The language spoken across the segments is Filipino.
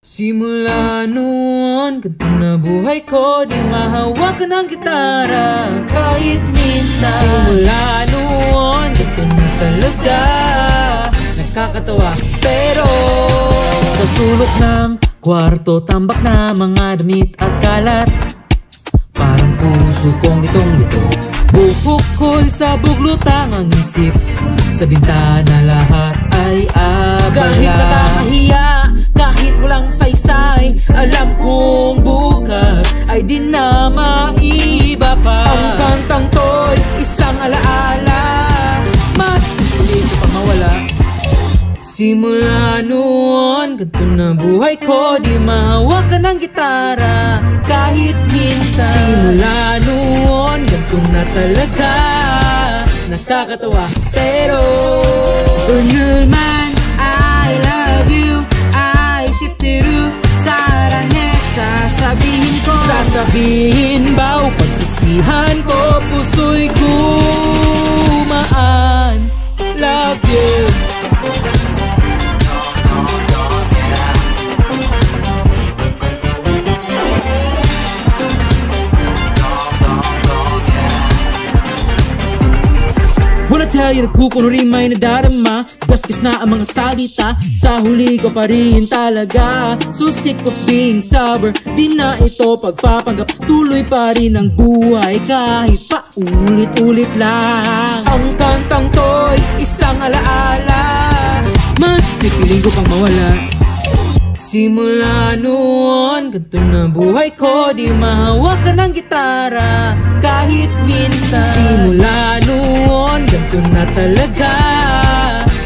Simula noon, ganito na buhay ko, di mahawakan ng gitara kahit minsan. Simula noon, ganito na talaga, nakakatawa pero sa sulok ng kwarto, tambak na mga damit at kalat. Parang puso kong litong-lito, buhok ko'y sabog lutang ang isip. Sa bintana lahat ay abala. Kahit nakakahiya, kahit walang saysay, alam kong bukas ay di na maiba pa. Ang kantang to'y isang alaala, mas pilit pa mawala. Simula noon, ganito na buhay ko, di mahawakan ng gitara kahit minsan. Simula noon, ganito na talaga, nakakatawa pero 오늘만 I love you, I shitteru 사랑해 sasabihin ko. Sasabihin ba o pagsisihan ko, puso'y gumaan. Love you. Wanna tell you na kukuno rin may nadarama, gaspis na ang mga salita, sa huli ko pa rin talaga. So sick of being sober, di na ito pagpapanggap, tuloy pa rin ang buhay kahit pa ulit-ulit lang. Ang kantang to'y isang alaala, mas pipiling ko pang mawala. Simula noon, ganito na buhay ko, di mahawakan ng gitara kahit minsan. Simula noon, ganito na talaga,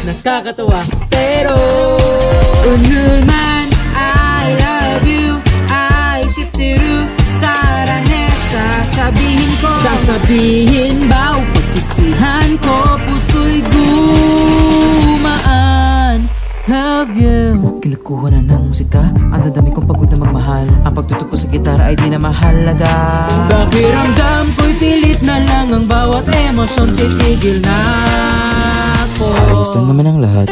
nakakatawa pero 오늘만 I love you, I shitteru 사랑해 sasabihin ko. Sasabihin ba o pagsisihan ko, puso'y gumaan. Love you. Kinukuha na ng musika, ang dadami kong pagod na magmahal. Ang pagtutok ko sa gitara ay di na mahalaga. Pakiramdam ko'y pilit na lang, ang bawat emosyon titigil na ako. Ayos lang naman ang lahat.